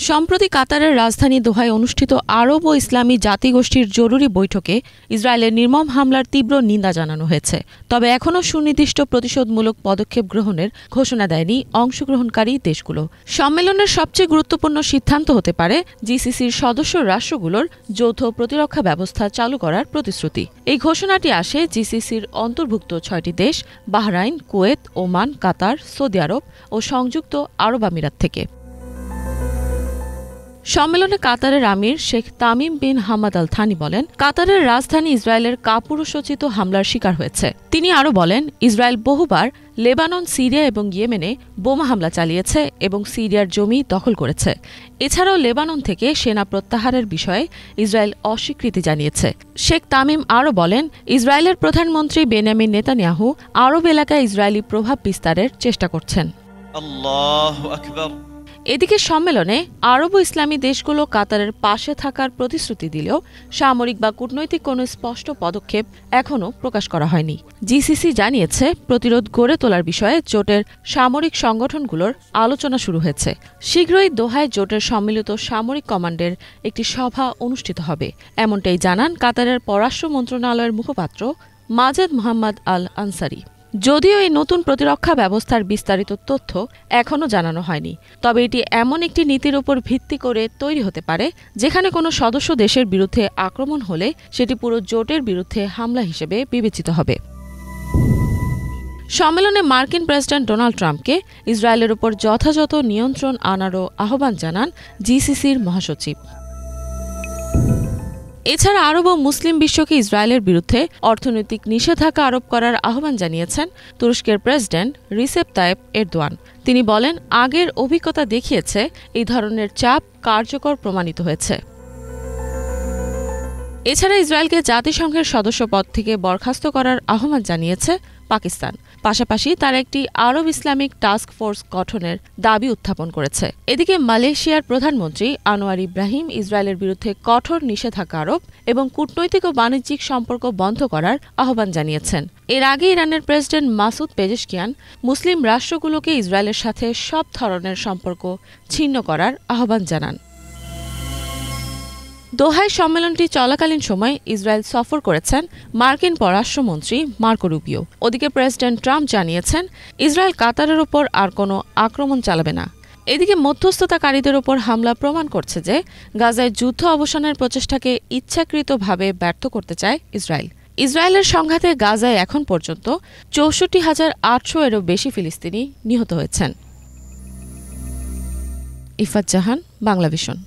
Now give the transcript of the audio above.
সম্প্রতি কাতারের রাজধানী দোহায় অনুষ্ঠিত আরব ও ইসলামী জাতিগোষ্ঠীর জরুরি বৈঠকে ইসরায়েলের নির্মম হামলার তীব্র নিন্দা জানানো হয়েছে। তবে এখনও সুনির্দিষ্ট প্রতিশোধমূলক পদক্ষেপ গ্রহণের ঘোষণা দেয়নি অংশগ্রহণকারী দেশগুলো। সম্মেলনের সবচেয়ে গুরুত্বপূর্ণ সিদ্ধান্ত হতে পারে জিসিসির সদস্য রাষ্ট্রগুলোর যৌথ প্রতিরক্ষা ব্যবস্থা চালু করার প্রতিশ্রুতি। এই ঘোষণাটি আসে জিসিসির অন্তর্ভুক্ত ৬টি দেশ Bahrain, Kuwait, Oman, Qatar, Saudi Arabia সংযুক্ত আরব আমিরাত থেকে। সম্মেলনে কাতারের আমির Sheikh Tamim bin Hamad Al Thani বলেন, কাতারের রাজধানী ইসরায়েলের কাপুরুষোচিত হামলার শিকার হয়েছে। তিনি আরও বলেন, ইসরায়েল বহুবার লেবানন, সিরিয়া এবং ইয়েমেনে বোমা হামলা চালিয়েছে এবং সিরিয়ার জমি দখল করেছে। এছাড়াও লেবানন থেকে সেনা প্রত্যাহারের বিষয়ে ইসরায়েল অস্বীকৃতি জানিয়েছে। শেখ তামিম আরও বলেন, ইসরায়েলের প্রধানমন্ত্রী বেনিয়ামিন নেতানিয়াহু আরব এলাকায় ইসরায়েলি প্রভাব বিস্তারের চেষ্টা করছেন। আল্লাহু আকবার। এদিকে সম্মেলনে আরব ও ইসলামী দেশগুলো কাতারের পাশে থাকার প্রতিশ্রুতি দিলেও সামরিক বা কূটনৈতিক কোনো স্পষ্ট পদক্ষেপ এখনও প্রকাশ করা হয়নি। জিসিসি জানিয়েছে, প্রতিরোধ গড়ে তোলার বিষয়ে জোটের সামরিক সংগঠনগুলোর আলোচনা শুরু হয়েছে। শীঘ্রই দোহায় জোটের সম্মিলিত সামরিক কমান্ডের একটি সভা অনুষ্ঠিত হবে, এমনটাই জানান কাতারের পররাষ্ট্র মন্ত্রণালয়ের মুখপাত্র মাজেদ মোহাম্মদ আল আনসারি। যদিও এই নতুন প্রতিরক্ষা ব্যবস্থার বিস্তারিত তথ্য এখনও জানানো হয়নি, তবে এটি এমন একটি নীতির উপর ভিত্তি করে তৈরি হতে পারে যেখানে কোনো সদস্য দেশের বিরুদ্ধে আক্রমণ হলে সেটি পুরো জোটের বিরুদ্ধে হামলা হিসেবে বিবেচিত হবে। সম্মেলনে মার্কিন প্রেসিডেন্ট ডোনাল্ড ট্রাম্পকে ইসরায়েলের উপর যথাযথ নিয়ন্ত্রণ আনারও আহ্বান জানান জিসিসির মহাসচিব। এছাড়া আরব ও মুসলিম বিশ্বকে ইসরায়েলের বিরুদ্ধে অর্থনৈতিক নিষেধাজ্ঞা আরোপ করার আহ্বান জানিয়েছেন তুরস্কের প্রেসিডেন্ট রিসেপ তাইপ এরদোয়ান। তিনি বলেন, আগের অভিজ্ঞতা দেখিয়েছে এই ধরনের চাপ কার্যকর প্রমাণিত হয়েছে। এছাড়া ইসরায়েলকে জাতিসংঘের সদস্যপদ থেকে বরখাস্ত করার আহ্বান জানিয়েছে পাকিস্তান। পাশাপাশি তারা একটি আরব ইসলামিক টাস্ক ফোর্স গঠনের দাবি উত্থাপন করেছে। এদিকে মালয়েশিয়ার প্রধানমন্ত্রী আনোয়ার ইব্রাহিম ইসরায়েলের বিরুদ্ধে কঠোর নিষেধাজ্ঞা আরোপ এবং কূটনৈতিক ও বাণিজ্যিক সম্পর্ক বন্ধ করার আহ্বান জানিয়েছেন। এর আগে ইরানের প্রেসিডেন্ট মাসুদ পেজেশকিয়ান মুসলিম রাষ্ট্রগুলোকে ইসরায়েলের সাথে সব ধরনের সম্পর্ক ছিন্ন করার আহ্বান জানান। দোহায় সম্মেলনটি চলাকালীন সময় ইসরায়েল সফর করেছেন মার্কিন পররাষ্ট্রমন্ত্রী মার্কো রুবিও। ওদিকে প্রেসিডেন্ট ট্রাম্প জানিয়েছেন, ইসরায়েল কাতারের ওপর আর কোনো আক্রমণ চালাবে না। এদিকে মধ্যস্থতাকারীদের ওপর হামলা প্রমাণ করছে যে গাজায় যুদ্ধ অবসানের প্রচেষ্টাকে ইচ্ছাকৃতভাবে ব্যর্থ করতে চায় ইসরায়েল। ইসরায়েলের সংঘাতে গাজায় এখন পর্যন্ত ৬৪,৮০০-এরও বেশি ফিলিস্তিনি নিহত হয়েছেন। ইফাত জাহান, বাংলাভিশন।